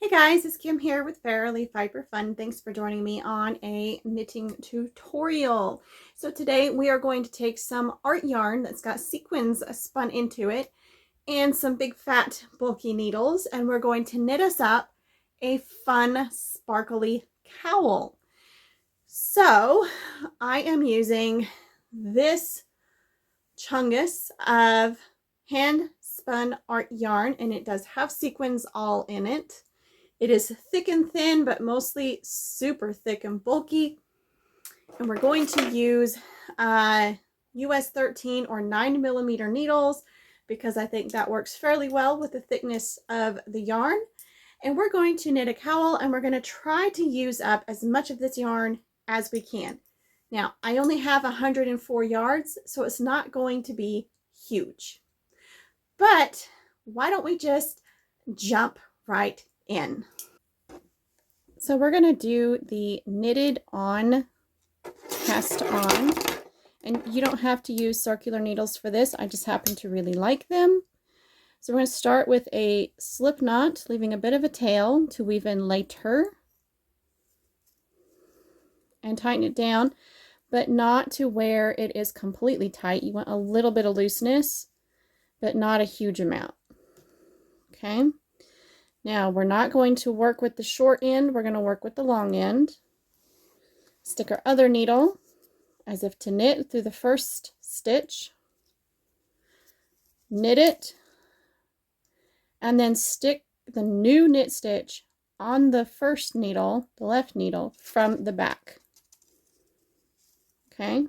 Hey guys, it's Kim here with Fairily Fiber Fun. Thanks for joining me on a knitting tutorial. So today we are going to take some art yarn that's got sequins spun into it and some big fat bulky needles, and we're going to knit us up a fun sparkly cowl. So I am using this chungus of hand spun art yarn, and it does have sequins all in it. It is thick and thin, but mostly super thick and bulky. And we're going to use US 13 or 9mm needles because I think that works fairly well with the thickness of the yarn. And we're going to knit a cowl, and we're going to try to use up as much of this yarn as we can. Now, I only have 104 yards, so it's not going to be huge. But why don't we just jump right in? So we're going to do the knitted on, cast on, and you don't have to use circular needles for this. I just happen to really like them. So we're going to start with a slip knot, leaving a bit of a tail to weave in later, and tighten it down, but not to where it is completely tight. You want a little bit of looseness, but not a huge amount. Okay. Now, we're not going to work with the short end, we're going to work with the long end. Stick our other needle as if to knit through the first stitch. Knit it, and then stick the new knit stitch on the first needle, the left needle, from the back. Okay.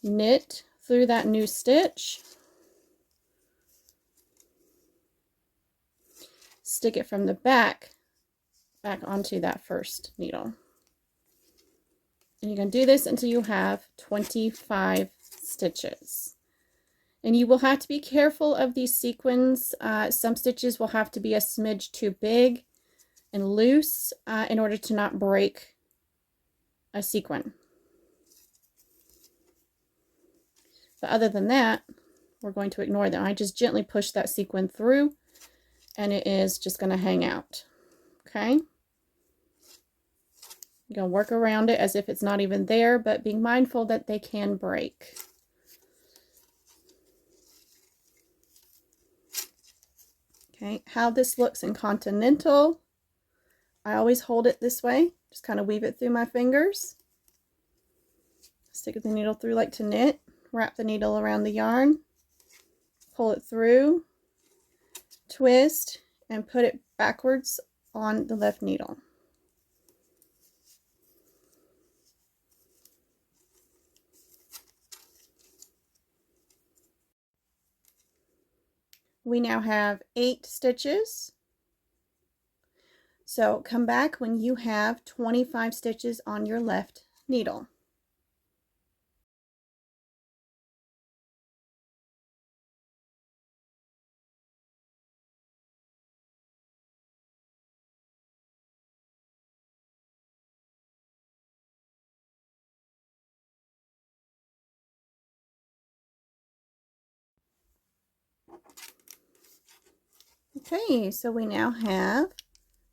Knit through that new stitch. Stick it from the back onto that first needle. And you're going to do this until you have 25 stitches. And you will have to be careful of these sequins. Some stitches will have to be a smidge too big and loose in order to not break a sequin. But other than that, we're going to ignore them. I just gently push that sequin through, and it is just going to hang out. Okay? You're going to work around it as if it's not even there, but being mindful that they can break. Okay, how this looks in continental, I always hold it this way. Just kind of weave it through my fingers. Stick the needle through like to knit. Wrap the needle around the yarn. Pull it through. Twist and put it backwards on the left needle. We now have 8 stitches. So come back when you have 25 stitches on your left needle. Okay, so we now have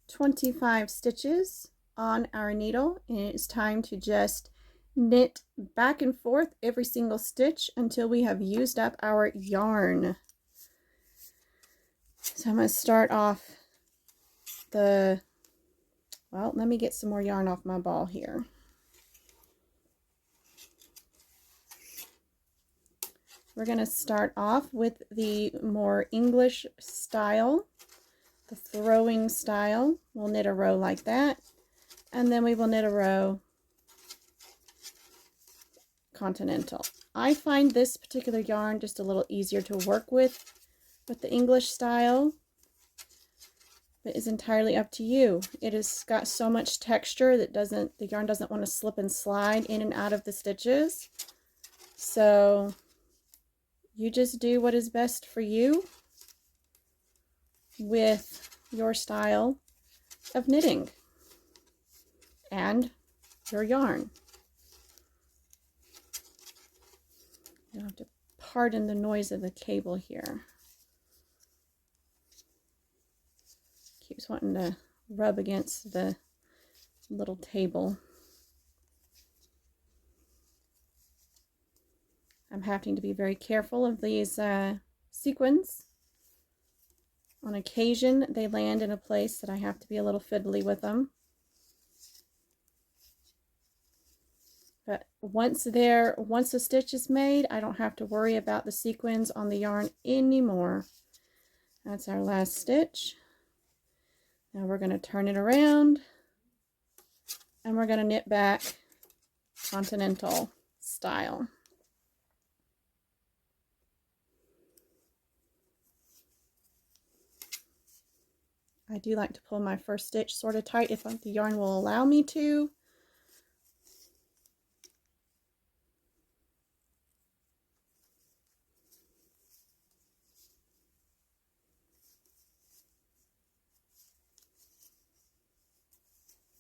25 stitches on our needle, and it's time to just knit back and forth every single stitch until we have used up our yarn. So I'm going to start off let me get some more yarn off my ball here. We're going to start off with the more English style, the throwing style. We'll knit a row like that, and then we will knit a row continental. I find this particular yarn just a little easier to work with the English style. It is entirely up to you. It has got so much texture that the yarn doesn't want to slip and slide in and out of the stitches. So you just do what is best for you with your style of knitting and your yarn. You'll have to pardon the noise of the cable here. Keeps wanting to rub against the little table. I'm having to be very careful of these sequins. On occasion, they land in a place that I have to be a little fiddly with them. But once the stitch is made, I don't have to worry about the sequins on the yarn anymore. That's our last stitch. Now we're going to turn it around and we're going to knit back continental style. I do like to pull my first stitch sort of tight if the yarn will allow me to.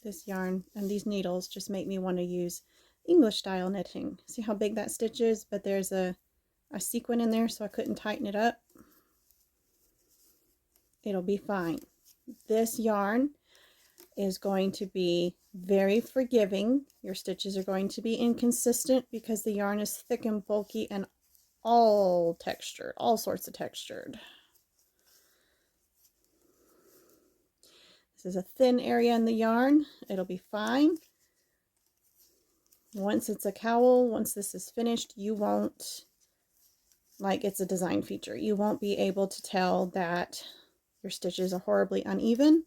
This yarn and these needles just make me want to use English style knitting. See how big that stitch is, but there's a sequin in there, so I couldn't tighten it up. It'll be fine. This yarn is going to be very forgiving. Your stitches are going to be inconsistent because the yarn is thick and bulky and all textured, all sorts of textured. This is a thin area in the yarn. It'll be fine. Once it's a cowl, once this is finished, you won't, like it's a design feature, you won't be able to tell that your stitches are horribly uneven.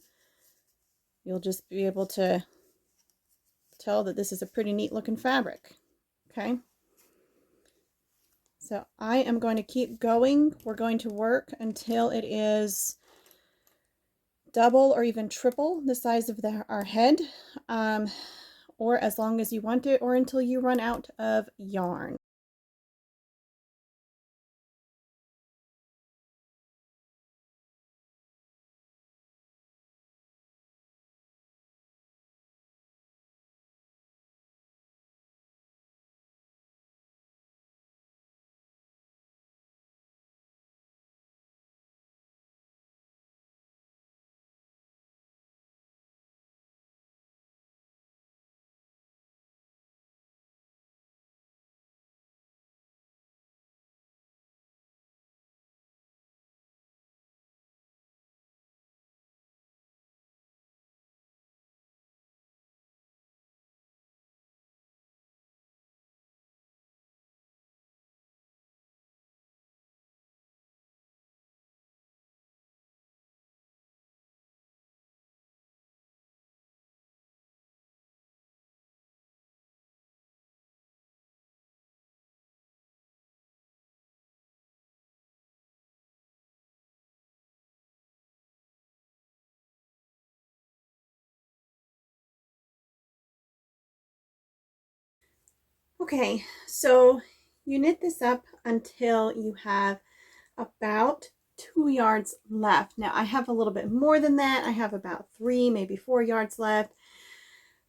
You'll just be able to tell that this is a pretty neat looking fabric. Okay. So I am going to keep going. We're going to work until it is double or even triple the size of our head, or as long as you want it, or until you run out of yarn. Okay, so you knit this up until you have about 2 yards left. Now I have a little bit more than that. I have about 3, maybe 4 yards left.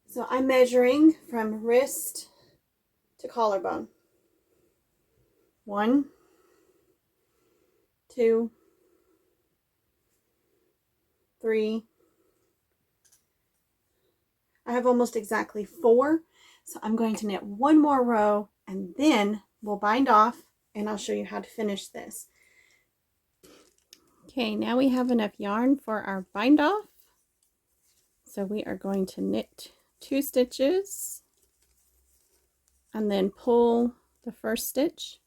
So I'm measuring from wrist to collarbone. 1, 2, 3. I have almost exactly 4. So I'm going to knit one more row and then we'll bind off and I'll show you how to finish this. Okay, now we have enough yarn for our bind off. So we are going to knit 2 stitches and then pull the first stitch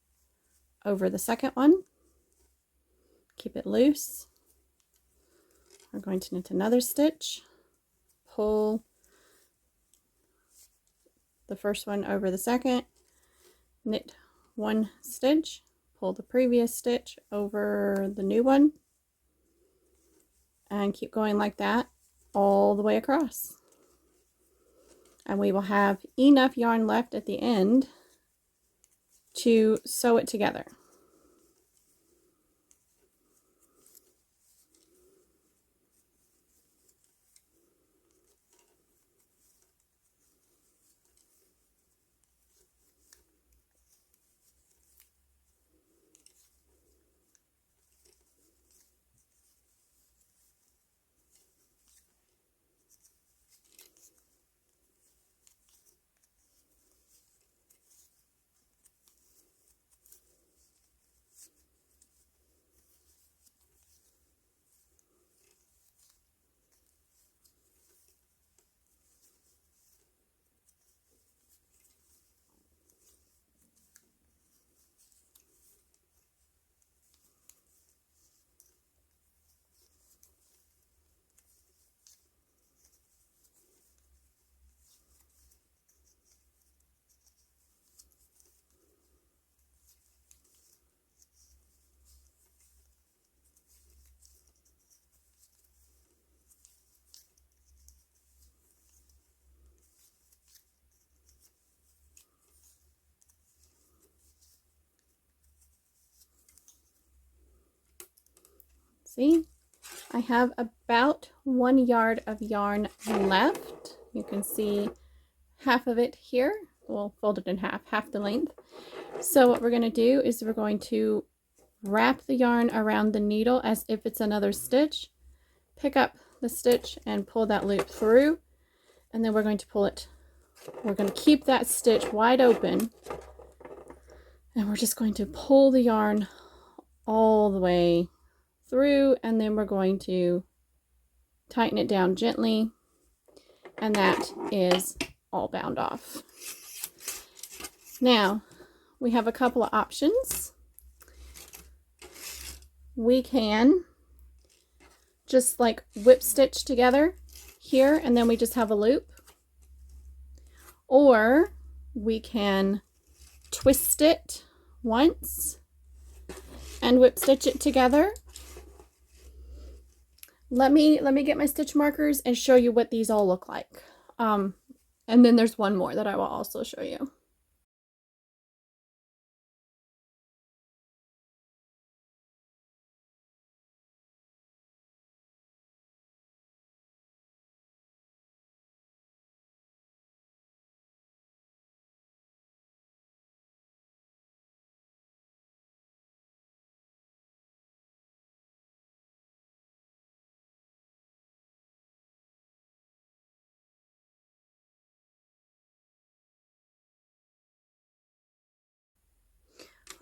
over the second one. Keep it loose. We're going to knit another stitch, pull the first one over the second, knit 1 stitch, pull the previous stitch over the new one, and keep going like that all the way across. And we will have enough yarn left at the end to sew it together. See, I have about 1 yard of yarn left. You can see half of it here. We'll fold it in half the length. So what we're going to do is we're going to wrap the yarn around the needle as if it's another stitch. Pick up the stitch and pull that loop through, and then we're going to pull it. We're going to keep that stitch wide open, and we're just going to pull the yarn all the way through, and then we're going to tighten it down gently, and that is all bound off. Now we have a couple of options. We can just like whip stitch together here, and then we just have a loop, or we can twist it once and whip stitch it together. Let me get my stitch markers and show you what these all look like. And then there's one more that I will also show you.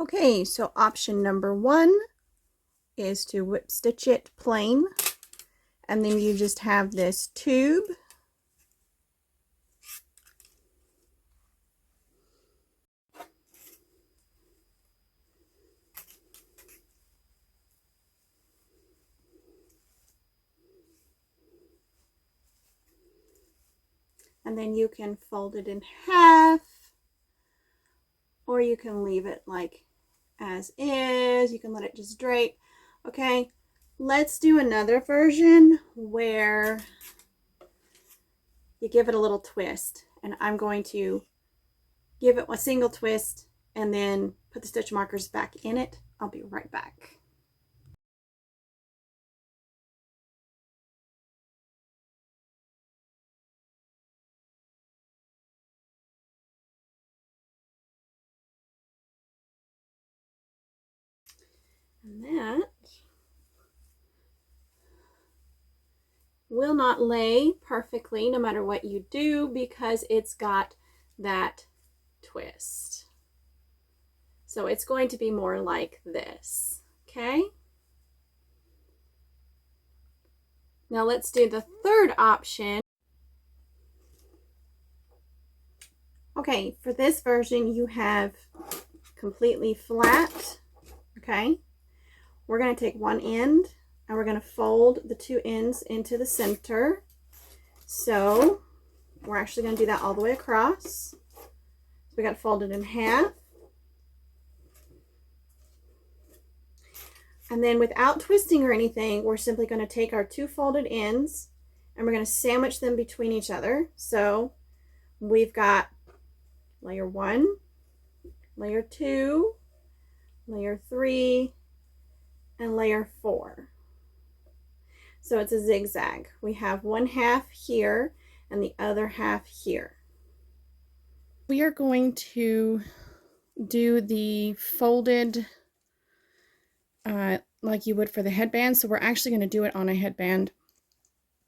Okay, so option number 1 is to whip stitch it plain, and then you just have this tube. And then you can fold it in half, or you can leave it like as is. You can let it just drape. Okay, let's do another version where you give it a little twist, and I'm going to give it a single twist and then put the stitch markers back in it. I'll be right back. And that will not lay perfectly no matter what you do, because it's got that twist. So it's going to be more like this, okay? Now let's do the third option. Okay, for this version you have completely flat, okay? We're going to take one end and we're going to fold the 2 ends into the center. So we're actually going to do that all the way across. So we got to fold it in half. And then without twisting or anything, we're simply going to take our 2 folded ends and we're going to sandwich them between each other. So we've got layer 1, layer 2, layer 3, and layer 4. So it's a zigzag. We have one half here and the other half here. We are going to do the folded like you would for the headband. So we're actually going to do it on a headband.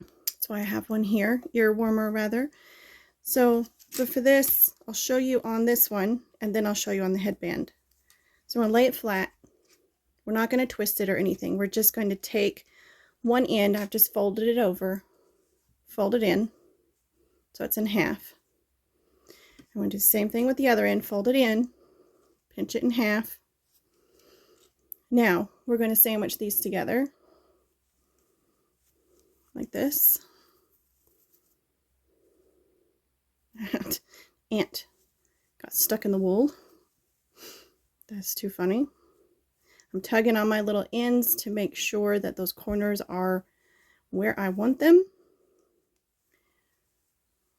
That's why I have one here, ear warmer rather. So but for this, I'll show you on this one, and then I'll show you on the headband. So I'm going to lay it flat. We're not going to twist it or anything. We're just going to take one end. I've just folded it over, fold it in, so it's in half. I'm going to do the same thing with the other end. Fold it in, pinch it in half. Now we're going to sandwich these together like this. That ant got stuck in the wool. That's too funny. I'm tugging on my little ends to make sure that those corners are where I want them.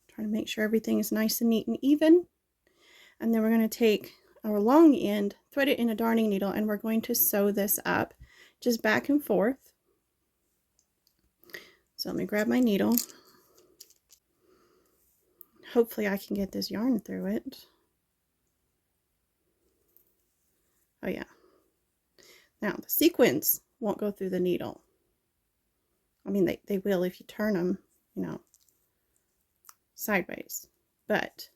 Trying to make sure everything is nice and neat and even. And then we're going to take our long end, thread it in a darning needle, and we're going to sew this up just back and forth. So let me grab my needle. Hopefully I can get this yarn through it. Oh yeah. Now the sequins won't go through the needle. I mean, they will if you turn them, you know, sideways. But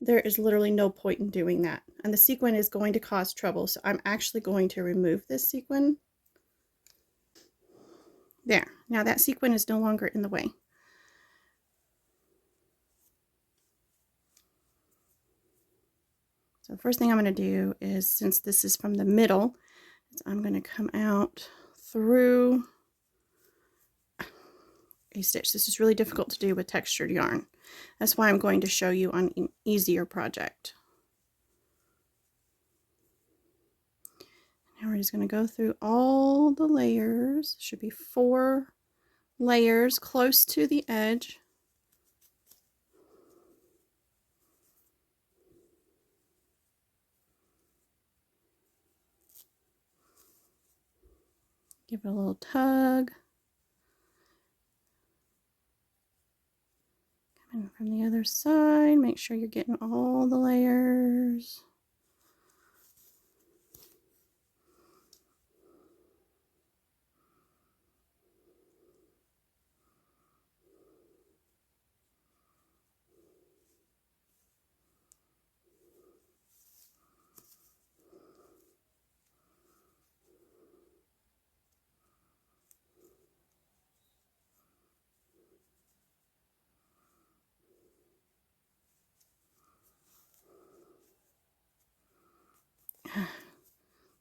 there is literally no point in doing that. And the sequin is going to cause trouble. So I'm actually going to remove this sequin. There. Now that sequin is no longer in the way. So the first thing I'm going to do is, since this is from the middle, I'm going to come out through a stitch. This is really difficult to do with textured yarn. That's why I'm going to show you on an easier project. Now we're just going to go through all the layers. Should be 4 layers close to the edge. Give it a little tug. Come in from the other side. Make sure you're getting all the layers.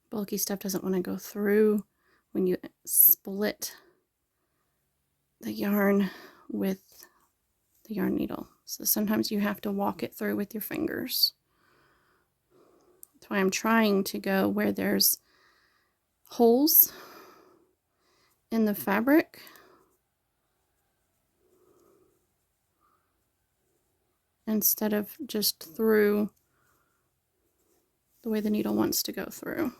Bulky stuff doesn't want to go through when you split the yarn with the yarn needle. So sometimes you have to walk it through with your fingers. That's why I'm trying to go where there's holes in the fabric. Instead of just through the way the needle wants to go through.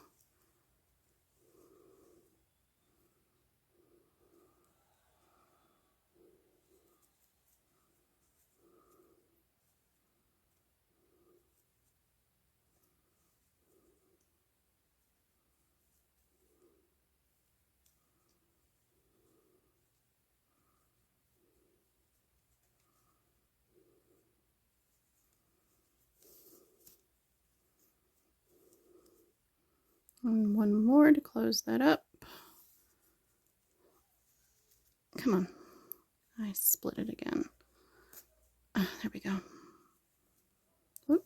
And one more to close that up. Come on. I split it again. There we go. Whoop.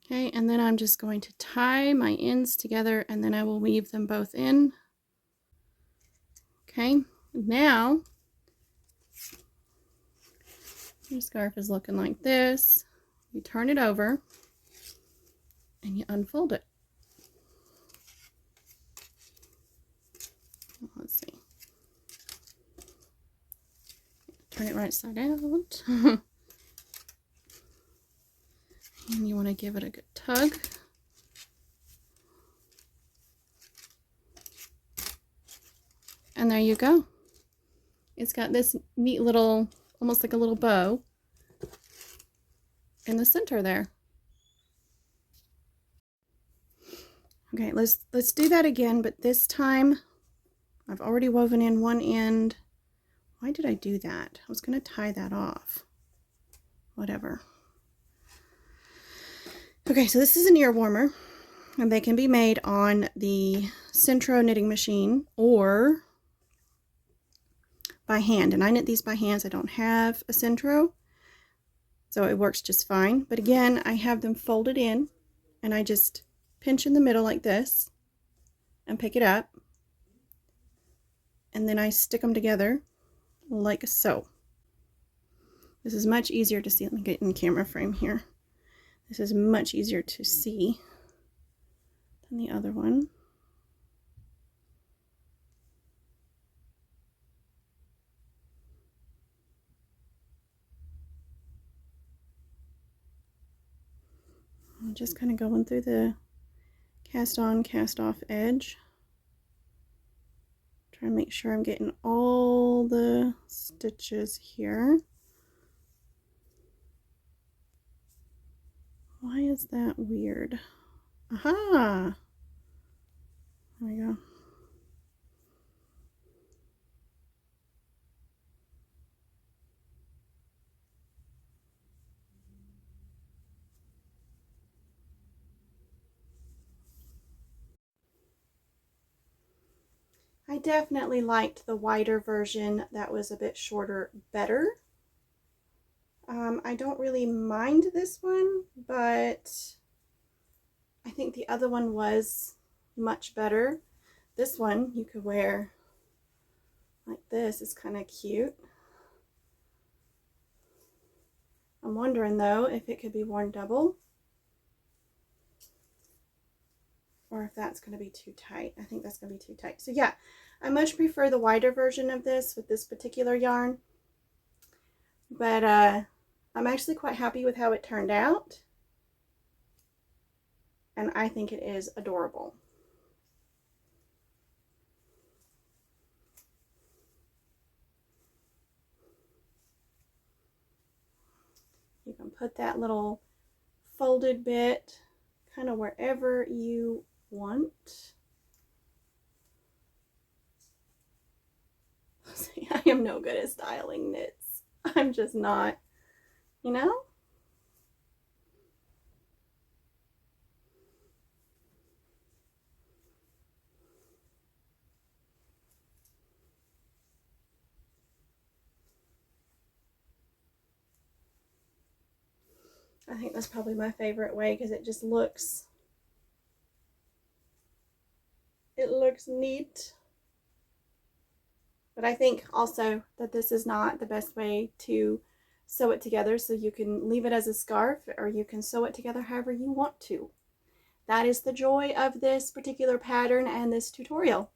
Okay, and then I'm just going to tie my ends together and then I will weave them both in. Okay, now your scarf is looking like this. You turn it over and you unfold it. Let's see. Turn it right side out. And you want to give it a good tug. And there you go. It's got this neat little, almost like a little bow in the center there. Okay, let's do that again, but this time I've already woven in one end. Why did I do that? I was going to tie that off. Whatever. Okay, so this is an ear warmer, and they can be made on the Centro knitting machine or by hand. And I knit these by hands. I don't have a Centro, so it works just fine. But again, I have them folded in, and I just pinch in the middle like this and pick it up, and then I stick them together like so. This is much easier to see. Let me get in camera frame here. This is much easier to see than the other one. I'm just kind of going through the cast on, cast off edge, Try to make sure I'm getting all the stitches here. Why is that weird? Aha! There we go. I definitely liked the wider version that was a bit shorter better. I don't really mind this one, but I think the other one was much better. This one you could wear like this. It's kind of cute. I'm wondering though if it could be worn double or if that's going to be too tight. I think that's going to be too tight. So yeah, I much prefer the wider version of this with this particular yarn. But I'm actually quite happy with how it turned out. And I think it is adorable. You can put that little folded bit kind of wherever you want. See, I am no good at styling knits. I'm just not, you know? I think that's probably my favorite way because it just looks, neat. But I think also that this is not the best way to sew it together, so you can leave it as a scarf or you can sew it together however you want to. That is the joy of this particular pattern and this tutorial.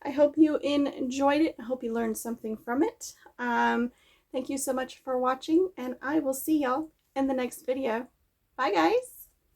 I hope you enjoyed it. I hope you learned something from it. Thank you so much for watching, and I will see y'all in the next video. Bye guys!